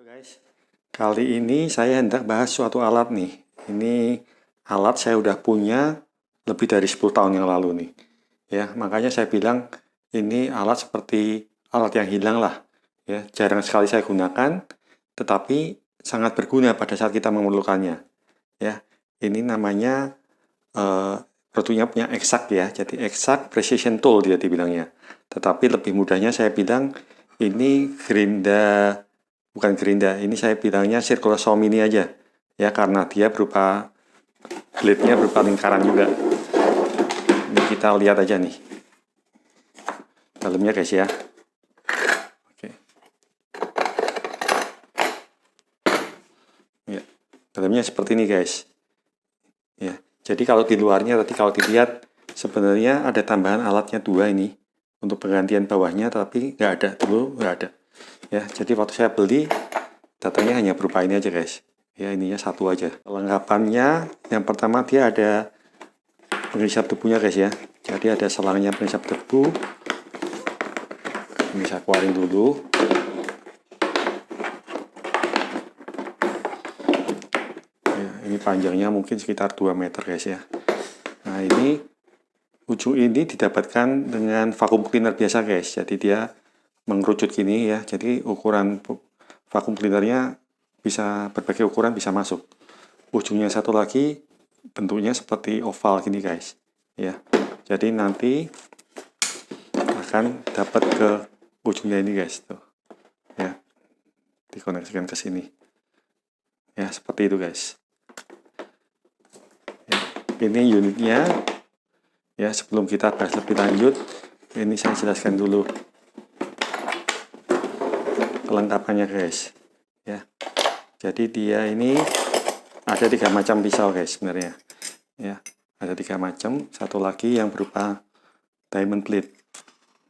Halo guys, kali ini saya hendak bahas suatu alat nih. Ini alat saya udah punya lebih dari 10 tahun yang lalu nih. Ya, makanya saya bilang ini alat seperti alat yang hilang lah. Ya, jarang sekali saya gunakan, tetapi sangat berguna pada saat kita memerlukannya. Ya, ini namanya produknya punya Exact ya. Jadi Exact Precision Tool dia dibilangnya. Tetapi lebih mudahnya saya bilang ini bukan gerinda, ini saya bilangnya circular saw mini aja. Ya, karena dia berupa blade-nya berupa lingkaran juga. Ini kita lihat aja nih. Dalamnya guys ya. Oke. Ya. Dalamnya seperti ini guys. Ya. Jadi kalau di luarnya tadi kalau dilihat sebenarnya ada tambahan alatnya dua ini untuk penggantian bawahnya, tapi nggak ada dulu, nggak ada. Ya, jadi waktu saya beli datanya hanya berupa ini aja guys. Ya, ininya satu aja. Kelengkapannya yang pertama dia ada penghisap debunya guys ya. Jadi ada selangnya penghisap debu. Ini saya keluarin dulu. Ya, ini panjangnya mungkin sekitar 2 meter guys ya. Nah, ini ujung ini didapatkan dengan vacuum cleaner biasa guys. Jadi dia mengerucut gini ya. Jadi ukuran vacuum cleanernya bisa berbagai ukuran bisa masuk. Ujungnya satu lagi bentuknya seperti oval gini guys. Ya. Jadi nanti akan dapat ke ujungnya ini guys tuh. Ya. Dikoneksikan ke sini. Ya, seperti itu guys. Ya. Ini unitnya. Ya, sebelum kita bahas lebih lanjut, ini saya jelaskan dulu kelengkapannya guys. Ya. Jadi dia ini ada 3 macam pisau guys sebenarnya. Ya, ada 3 macam. Satu lagi yang berupa diamond plate.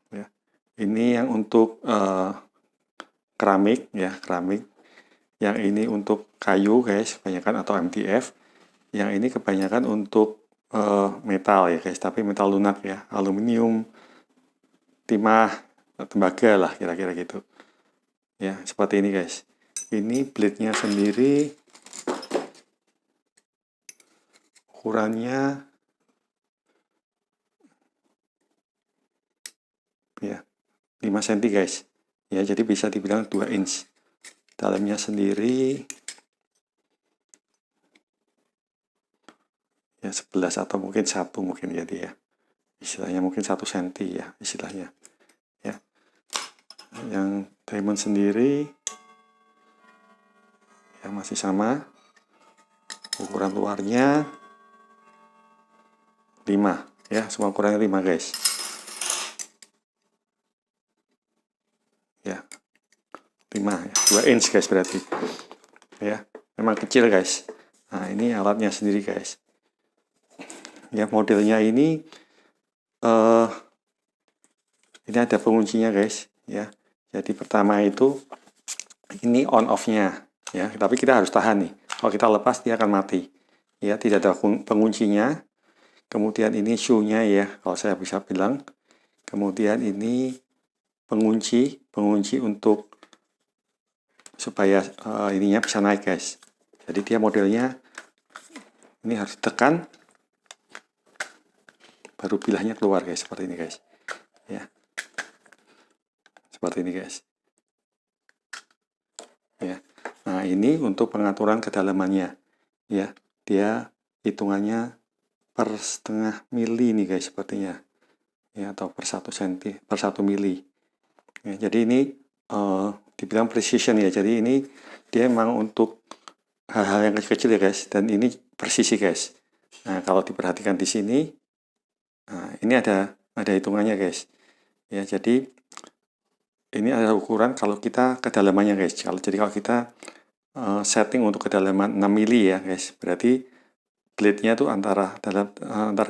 Ya. Ini yang untuk keramik ya, keramik. Yang ini untuk kayu guys, kebanyakan atau MDF. Yang ini kebanyakan untuk metal ya guys, tapi metal lunak ya, aluminium, timah, tembaga lah kira-kira gitu. Ya, seperti ini guys. Ini blade-nya sendiri ukurannya ya 5 cm guys. Ya, jadi bisa dibilang 2 inch. Dalamnya sendiri ya 11 atau mungkin 1 mungkin jadi ya. Istilahnya mungkin 1 cm ya istilahnya. Ya. Yang diamond sendiri ya masih sama. Ukuran luarnya 5 ya, semua ukurannya 5 guys. Ya. 5 ya, 2 inch guys berarti. Ya, memang kecil guys. Nah, ini alatnya sendiri guys. Ya, modelnya ini ada penguncinya guys ya. Jadi pertama itu ini on off-nya ya, tapi kita harus tahan nih. Kalau kita lepas dia akan mati. Ya, tidak ada penguncinya. Kemudian ini shoe-nya ya, kalau saya bisa bilang. Kemudian ini pengunci untuk supaya ininya bisa naik guys. Jadi dia modelnya ini harus ditekan baru bilahnya keluar guys, seperti ini guys. Ya. Seperti ini guys. Ya. Nah, ini untuk pengaturan kedalamannya. Ya, dia hitungannya per setengah mili nih guys sepertinya. Ya, atau per 1 cm, per 1 mili. Ya, jadi ini dibilang precision ya. Jadi ini dia memang untuk hal-hal yang kecil-kecil ya guys, dan ini presisi guys. Nah, kalau diperhatikan di sini, nah, ini ada hitungannya guys. Ya, jadi ini ada ukuran kalau kita kedalamannya guys. Jadi kalau kita setting untuk kedalaman 6 mili ya guys, berarti blade-nya tuh antara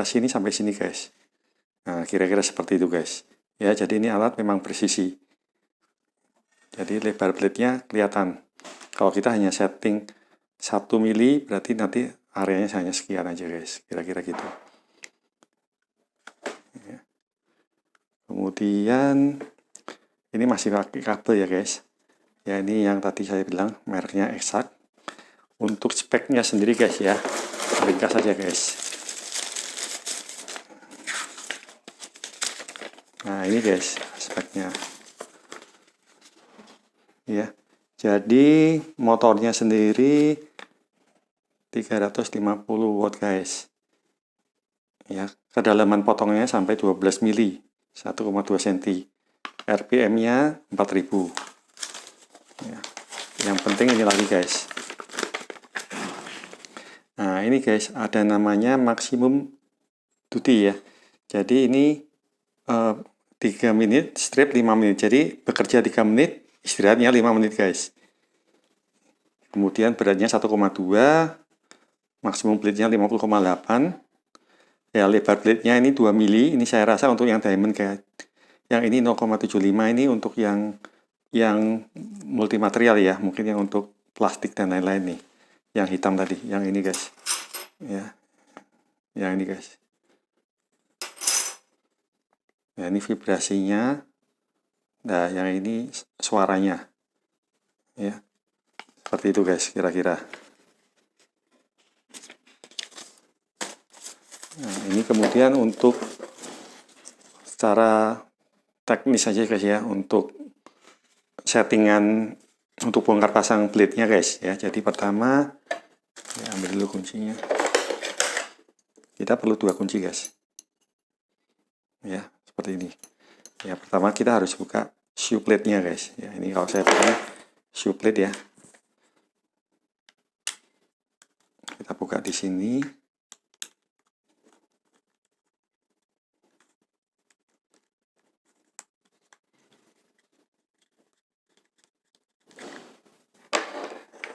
sini sampai sini guys. Nah, kira-kira seperti itu guys. Ya, jadi ini alat memang presisi. Jadi lebar blade-nya kelihatan. Kalau kita hanya setting 1 mili, berarti nanti areanya hanya sekian aja guys. Kira-kira gitu. Ya. Kemudian ini masih pakai kabel ya guys. Ya, ini yang tadi saya bilang mereknya Exact. Untuk speknya sendiri guys ya, ringkas saja guys. Nah, ini guys speknya. Ya. Jadi motornya sendiri 350 watt guys. Ya, kedalaman potongnya sampai 12 mili, 1,2 cm. RPM-nya 4000. Ya. Yang penting ini lagi guys. Nah, ini guys ada namanya maksimum duty ya. Jadi ini 3 menit, strip 5 menit. Jadi bekerja 3 menit, istirahatnya 5 menit guys. Kemudian beratnya 1,2, maksimum plate-nya 50,8. Ya, lebar plate-nya ini 2 mili. Ini saya rasa untuk yang diamond guys. Yang ini 0,75, ini untuk yang multimaterial ya. Mungkin yang untuk plastik dan lain-lain nih. Yang hitam tadi, yang ini guys. Ya. Yang ini guys. Ya, ini vibrasinya. Nah, yang ini suaranya. Ya. Seperti itu guys, kira-kira. Nah, ini kemudian untuk secara teknis saja guys ya, untuk settingan untuk bongkar pasang blade-nya guys ya. Jadi pertama, ya, ambil dulu kuncinya. Kita perlu 2 kunci guys. Ya, seperti ini. Ya, pertama kita harus buka shoe plate-nya guys. Ya, ini kalau saya pakai shoe plate ya. Kita buka di sini.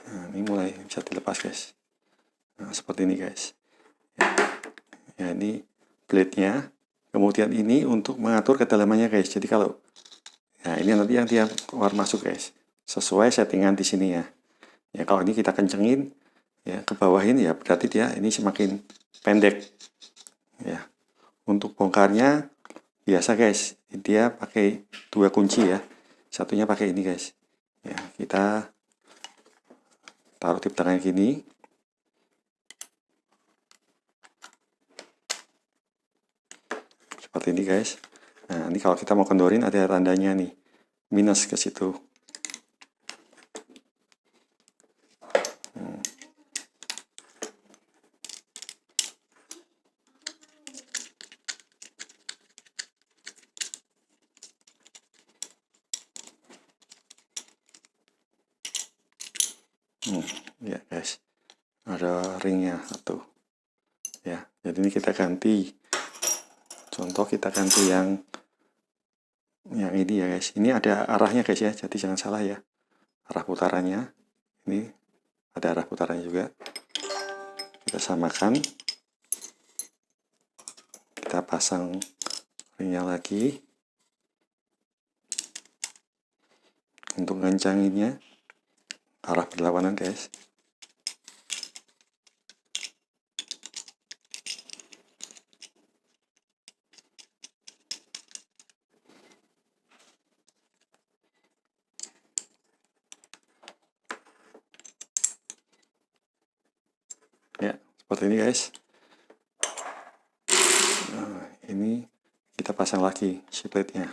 Nah, ini mulai bisa dilepas guys. Nah, seperti ini guys. Ya, ini blade-nya. Kemudian ini untuk mengatur kedalamannya guys. Jadi kalau, nah ini nanti yang dia keluar masuk guys. Sesuai settingan di sini ya. Ya, kalau ini kita kencengin, ya ke bawahin ya berarti dia ini semakin pendek. Ya, untuk bongkarnya biasa guys, dia pakai 2 kunci ya. Satunya pakai ini guys. Ya, kita taruh di tangan gini. Seperti ini guys. Nah, ini kalau kita mau kendorin ada tandanya nih. Minus ke situ. Ya guys. Ada ringnya satu. Ya, jadi ini kita ganti. Contoh kita ganti yang ini ya guys. Ini ada arahnya guys ya. Jadi jangan salah ya. Arah putarannya. Ini ada arah putarannya juga. Kita samakan. Kita pasang ringnya lagi. Untuk ngencanginnya arah berlawanan guys. Ya, seperti ini guys. Nah, ini kita pasang lagi si plate-nya.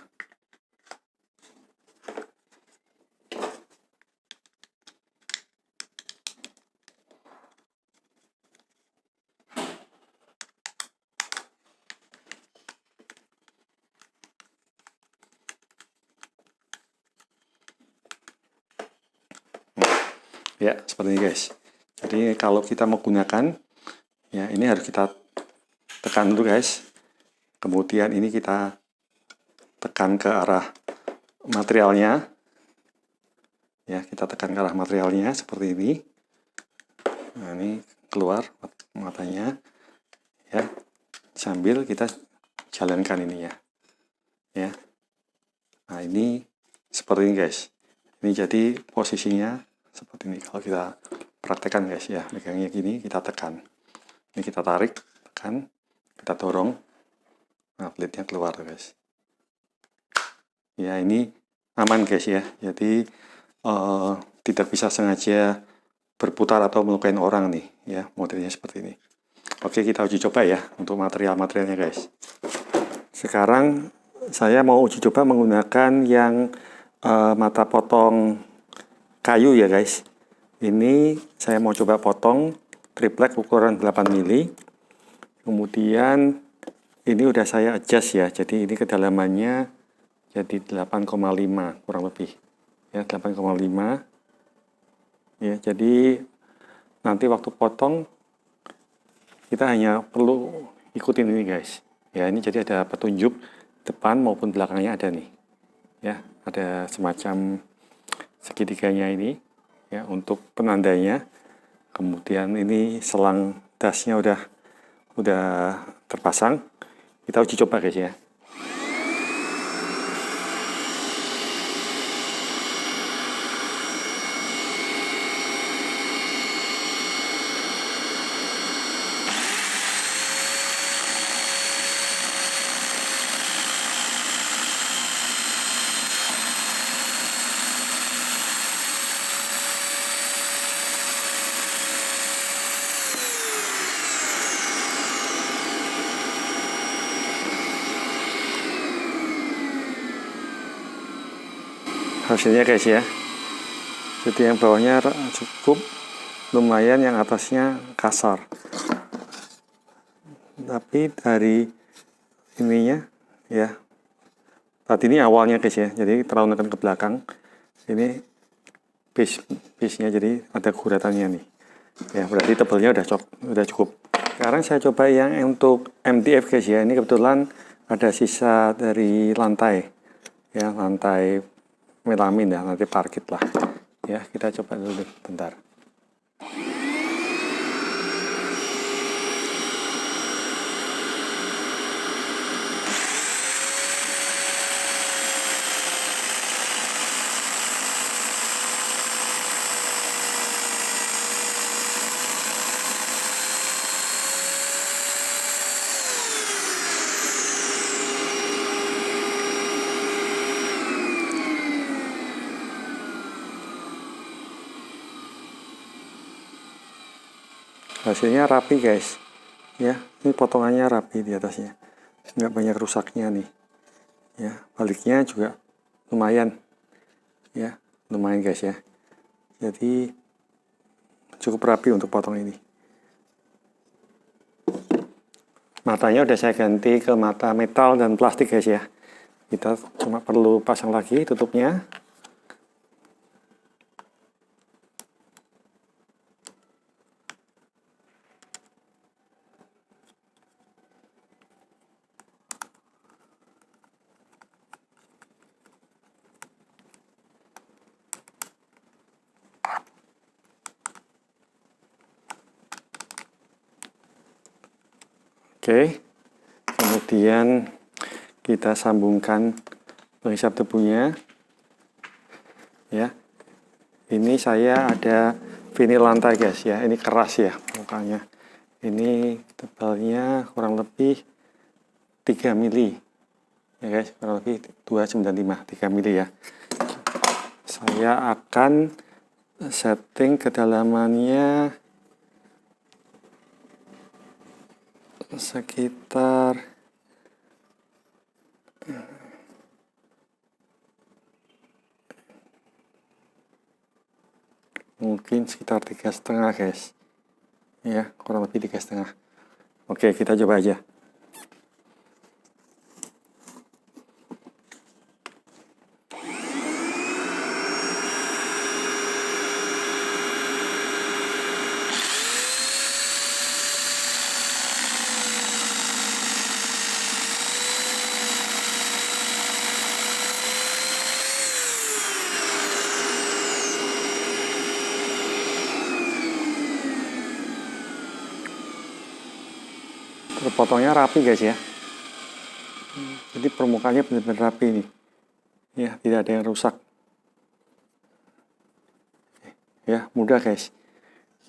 Ya, seperti ini guys. Jadi kalau kita mau gunakan, ya ini harus kita tekan dulu guys. Kemudian ini kita tekan ke arah materialnya. Ya, kita tekan ke arah materialnya seperti ini. Nah, ini keluar matanya. Ya, sambil kita jalankan ini ya. Ya. Nah, ini seperti ini guys. Ini jadi posisinya seperti ini. Kalau kita praktekkan guys ya, megangnya gini, kita tekan. Ini kita tarik, tekan, kita dorong. Nah, plate-nya keluar guys. Ya, ini aman guys ya. Jadi tidak bisa sengaja berputar atau melukai orang nih ya, modelnya seperti ini. Oke, kita uji coba ya untuk material-materialnya guys. Sekarang saya mau uji coba menggunakan yang mata potong kayu ya guys. Ini saya mau coba potong triplek ukuran 8 mili. Kemudian ini udah saya adjust ya, jadi ini kedalamannya jadi 8,5 kurang lebih ya, 8,5 ya. Jadi nanti waktu potong kita hanya perlu ikutin ini guys ya. Ini jadi ada petunjuk depan maupun belakangnya ada nih ya, ada semacam segitiganya ini ya untuk penandanya. Kemudian ini selang dasnya udah terpasang. Kita uji coba guys ya. Hasilnya guys ya, jadi yang bawahnya cukup lumayan, yang atasnya kasar, tapi dari ininya ya, tadi ini awalnya guys ya, jadi terlalu nekan ke belakang, ini base-nya jadi ada guratannya nih ya, berarti tebalnya udah cukup. Sekarang saya coba yang untuk MDF guys ya. Ini kebetulan ada sisa dari lantai ya, lantai melamin ya, nanti parkit lah ya. Kita coba dulu bentar. Hasilnya rapi guys ya, ini potongannya rapi di atasnya, nggak banyak rusaknya nih ya. Baliknya juga lumayan ya, lumayan guys ya, jadi cukup rapi untuk potong ini. Matanya udah saya ganti ke mata metal dan plastik guys ya. Kita cuma perlu pasang lagi tutupnya. Oke, kemudian kita sambungkan penghisap debunya ya. Ini saya ada vinil lantai guys ya, ini keras ya mukanya. Ini tebalnya kurang lebih 3 mili ya guys, kurang lebih 295, 3 mili ya. Saya akan setting kedalamannya sekitar mungkin sekitar 3,5 guys ya, kurang lebih 3,5. Oke, kita coba aja. Potongnya rapi guys ya, jadi permukaannya benar-benar rapi nih ya, tidak ada yang rusak ya, mudah guys.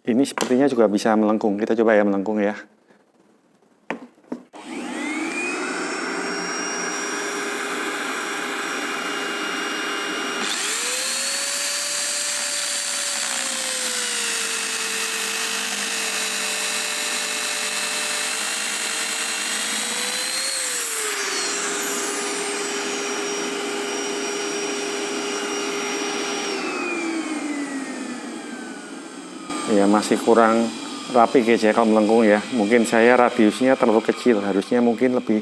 Ini sepertinya juga bisa melengkung, kita coba ya melengkung ya. Ya masih kurang rapi guys ya kalau melengkung ya. Mungkin saya radiusnya terlalu kecil, harusnya mungkin lebih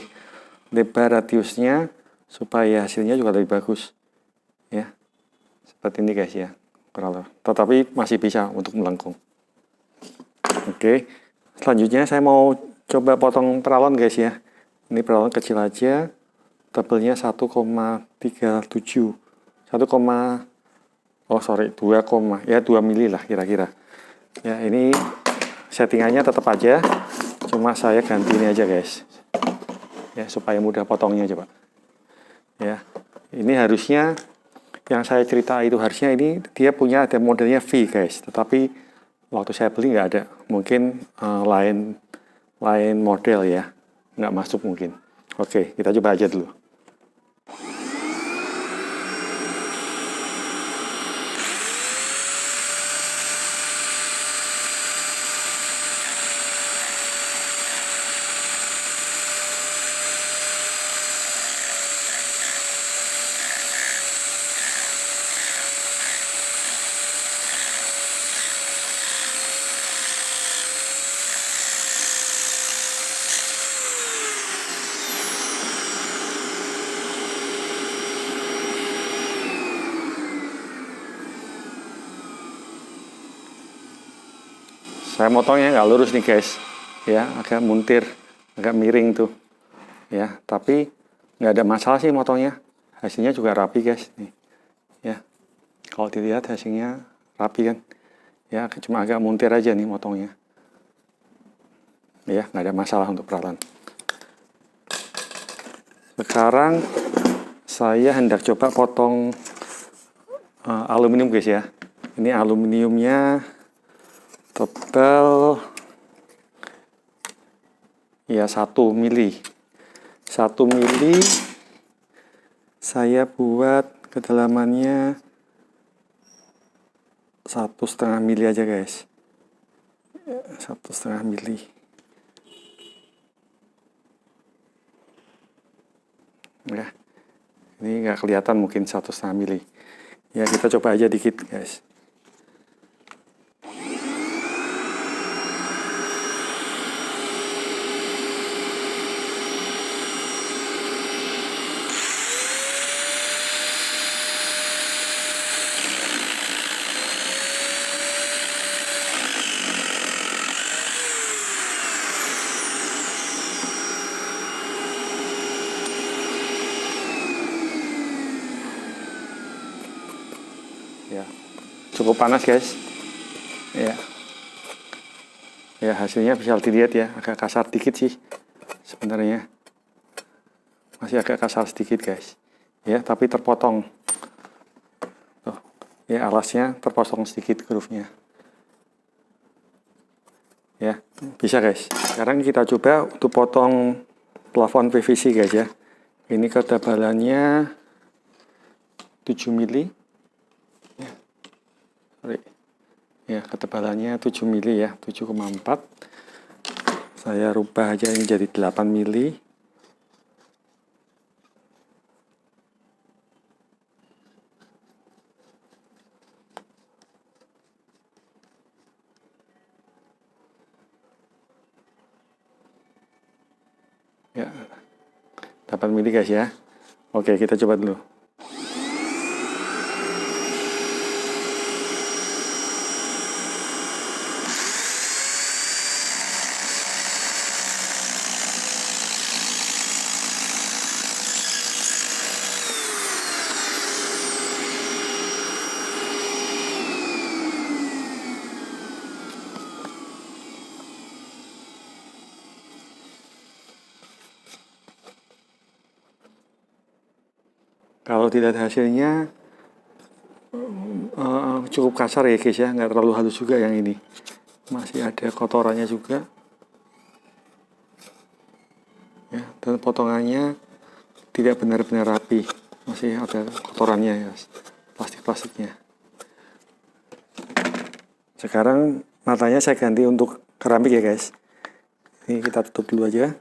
lebar radiusnya supaya hasilnya juga lebih bagus ya. Seperti ini guys ya, tetapi masih bisa untuk melengkung. Oke, selanjutnya saya mau coba potong peralon guys ya. Ini peralon kecil aja, tebelnya 1,37 2 mili lah kira-kira ya. Ini settingannya tetap aja, cuma saya ganti ini aja guys ya, supaya mudah potongnya coba ya. Ini harusnya yang saya cerita itu, harusnya ini dia punya ada modelnya V guys, tetapi waktu saya beli nggak ada, mungkin lain model ya, nggak masuk mungkin. Oke, kita coba aja dulu. Saya motongnya nggak lurus nih guys ya, agak muntir, agak miring tuh ya, tapi nggak ada masalah sih motongnya, hasilnya juga rapi guys nih ya. Kalau dilihat hasilnya rapi kan ya, cuma agak muntir aja nih motongnya ya, nggak ada masalah untuk peralon. Sekarang saya hendak coba potong aluminium guys ya. Ini aluminiumnya tebal ya 1 mili. 1 mili saya buat kedalamannya 1,5 mili aja guys. 1,5 mili. Ya, ini nggak kelihatan mungkin 1,5 mili. Ya kita coba aja dikit guys. Ya, cukup panas guys ya. Ya hasilnya bisa dilihat ya, agak kasar dikit sih sebenarnya, masih agak kasar sedikit guys ya, tapi terpotong tuh ya, alasnya terpotong sedikit groove-nya ya, bisa guys. Sekarang kita coba untuk potong plafon PVC guys ya. Ini ketebalannya 7 mili ya, ketebalannya 7 mili ya, 7,4. Saya rubah aja ini jadi 8 mili. Ya, 8 mili guys ya. Oke, kita coba dulu. Kalau tidak hasilnya cukup kasar ya guys ya, nggak terlalu halus juga yang ini, masih ada kotorannya juga ya, dan potongannya tidak benar-benar rapi, masih ada kotorannya ya, plastik-plastiknya. Sekarang matanya saya ganti untuk keramik ya guys. Ini kita tutup dulu aja.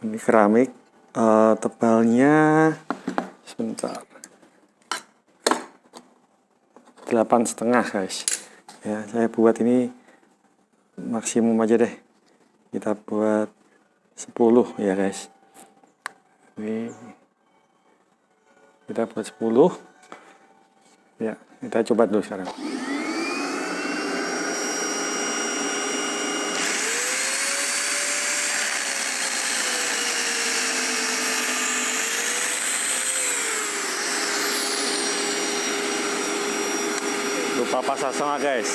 Ini keramik, tebalnya sebentar, 8,5 guys. Ya, saya buat ini maksimum aja deh. Kita buat 10 ya guys. Ini kita buat 10. Ya, kita coba dulu sekarang. Lupa pasang setengah guys.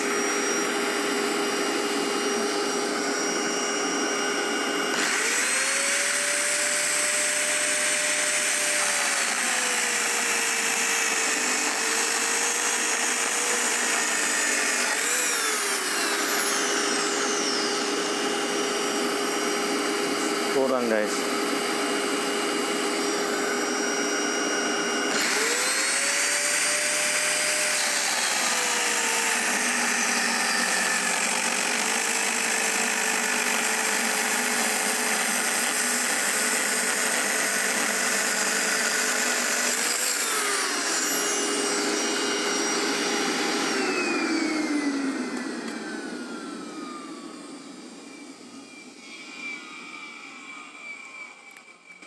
Kurang guys.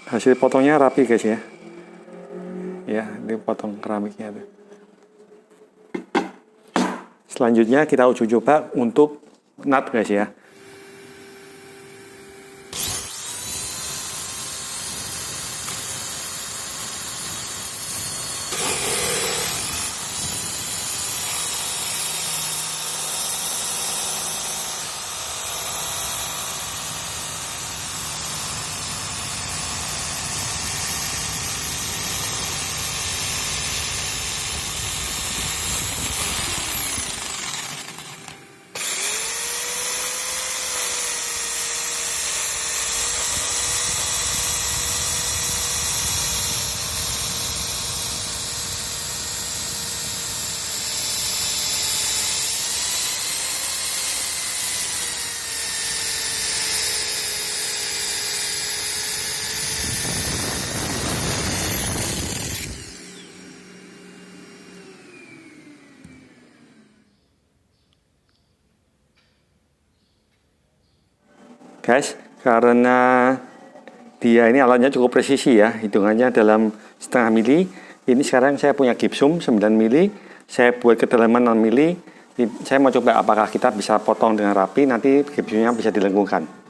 Hasil potongnya rapi guys ya. Ya, ini potong keramiknya tuh. Selanjutnya kita uji coba untuk nut guys ya. Guys, karena dia ini alatnya cukup presisi ya, hitungannya dalam setengah mili. Ini sekarang saya punya gipsum 9 mili, saya buat kedalaman 6 mili. Saya mau coba apakah kita bisa potong dengan rapi, nanti gipsumnya bisa dilengkungkan.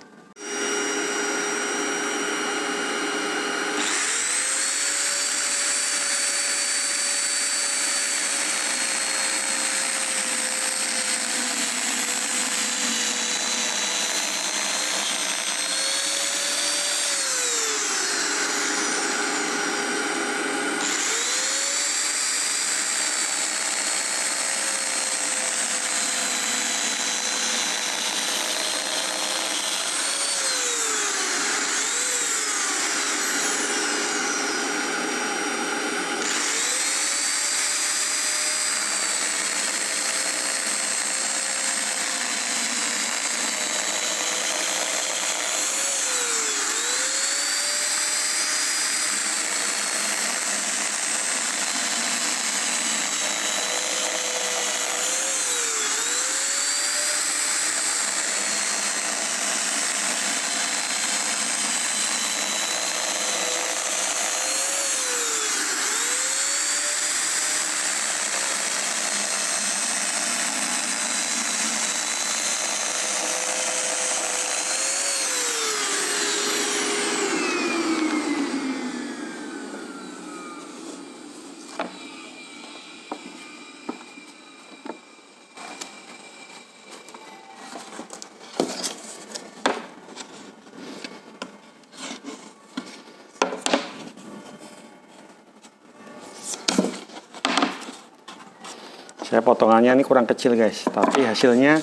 Saya potongannya ini kurang kecil guys, tapi hasilnya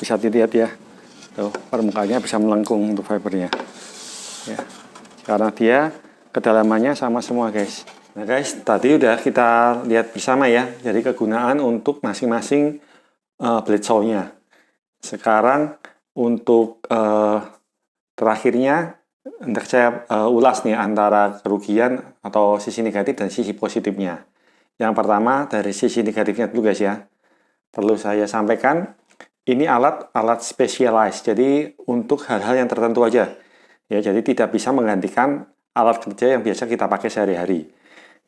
bisa dilihat ya. Tuh, permukaannya bisa melengkung untuk fibernya. Ya. Karena dia kedalamannya sama semua guys. Nah guys, tadi udah kita lihat bersama ya, jadi kegunaan untuk masing-masing blade saw-nya. Sekarang untuk terakhirnya Untuk saya ulas nih antara kerugian atau sisi negatif dan sisi positifnya. Yang pertama dari sisi negatifnya dulu guys ya. Perlu saya sampaikan, ini alat specialized, jadi untuk hal-hal yang tertentu aja. Ya, jadi tidak bisa menggantikan alat kerja yang biasa kita pakai sehari-hari.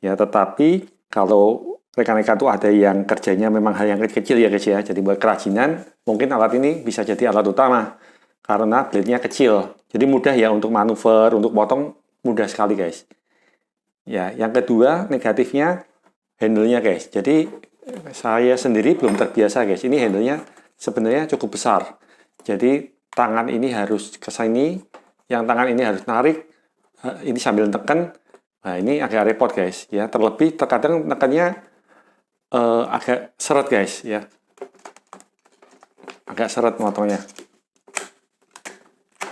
Ya, tetapi kalau rekan-rekan tuh ada yang kerjanya memang hal yang kecil ya guys ya, jadi buat kerajinan, mungkin alat ini bisa jadi alat utama karena blade-nya kecil. Jadi mudah ya untuk manuver, untuk potong mudah sekali guys. Ya, yang kedua negatifnya handle-nya guys. Jadi saya sendiri belum terbiasa guys. Ini handle-nya sebenarnya cukup besar. Jadi tangan ini harus ke sini, yang tangan ini harus narik, ini sambil tekan. Nah, ini agak repot guys ya. Terlebih terkadang tekannya agak seret guys ya. Agak seret motongnya.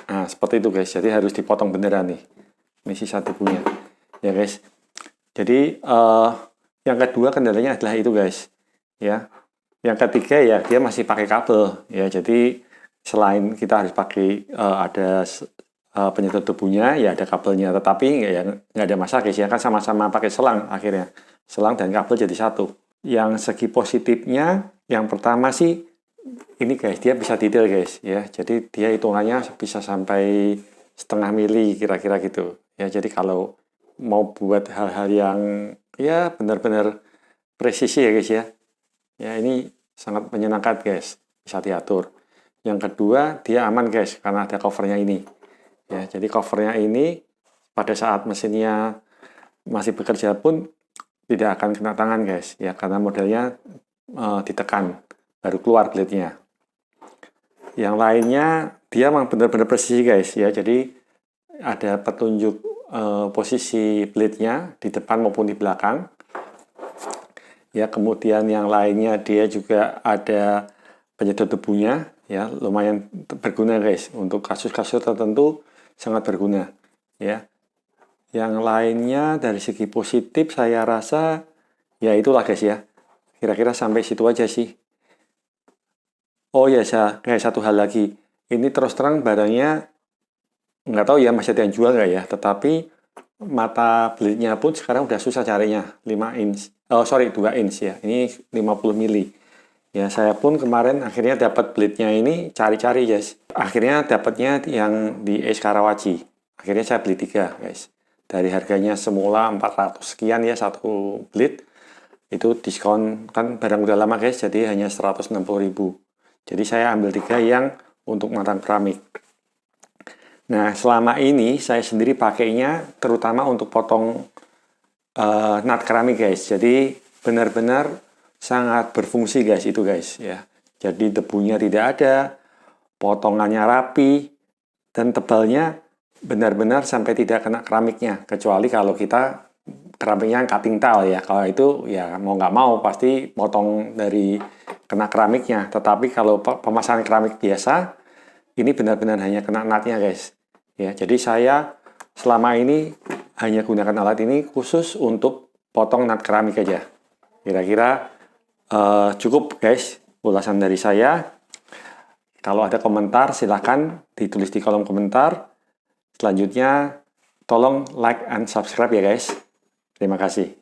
Nah, seperti itu guys. Jadi harus dipotong beneran nih. Ini sisa debunya. Ya guys. Jadi yang kedua kendalanya adalah itu guys. Ya. Yang ketiga ya dia masih pakai kabel ya. Jadi selain kita harus pakai ada penyedot debunya ya ada kabelnya. Tetapi ya nggak ada masalah guys ya. Kan sama-sama pakai selang akhirnya. Selang dan kabel jadi satu. Yang segi positifnya yang pertama sih ini guys, dia bisa detail guys ya. Jadi dia hitungannya bisa sampai setengah mili kira-kira gitu. Ya, jadi kalau mau buat hal-hal yang ya benar-benar presisi ya guys ya. Ya, ini sangat menyenangkan guys, bisa diatur. Yang kedua, dia aman guys karena ada covernya ini. Ya, jadi covernya ini pada saat mesinnya masih bekerja pun tidak akan kena tangan guys ya karena modelnya ditekan baru keluar blade-nya. Yang lainnya dia memang benar-benar presisi guys ya. Jadi ada petunjuk posisi blade-nya di depan maupun di belakang. Ya, kemudian yang lainnya dia juga ada penyedot debunya ya, lumayan berguna guys untuk kasus-kasus tertentu sangat berguna ya. Yang lainnya dari segi positif saya rasa ya itulah guys ya. Kira-kira sampai situ aja sih. Oh ya, kayak satu hal lagi. Ini terus terang barangnya nggak tahu ya masih ada yang jual nggak ya. Tetapi mata blade-nya pun sekarang udah susah carinya. 5 inch. Oh sorry, 2 inch ya. Ini 50 mili. Ya, saya pun kemarin akhirnya dapat blade-nya ini cari-cari guys. Akhirnya dapatnya yang di Ace Karawaci. Akhirnya saya beli 3 guys. Dari harganya semula 400 sekian ya satu blade. Itu diskon kan barang udah lama guys. Jadi hanya 160.000. Jadi saya ambil 3 yang untuk matang keramik. Nah, selama ini saya sendiri pakainya terutama untuk potong nut keramik guys. Jadi benar-benar sangat berfungsi guys itu guys ya. Jadi debunya tidak ada, potongannya rapi, dan tebalnya benar-benar sampai tidak kena keramiknya. Kecuali kalau kita keramiknya cutting tile ya. Kalau itu ya mau nggak mau pasti potong dari kena keramiknya. Tetapi kalau pemasangan keramik biasa, ini benar-benar hanya kena nutnya guys. Ya, jadi saya selama ini hanya gunakan alat ini khusus untuk potong nut keramik aja. Kira-kira cukup guys ulasan dari saya. Kalau ada komentar silahkan ditulis di kolom komentar. Selanjutnya tolong like and subscribe ya guys. Terima kasih.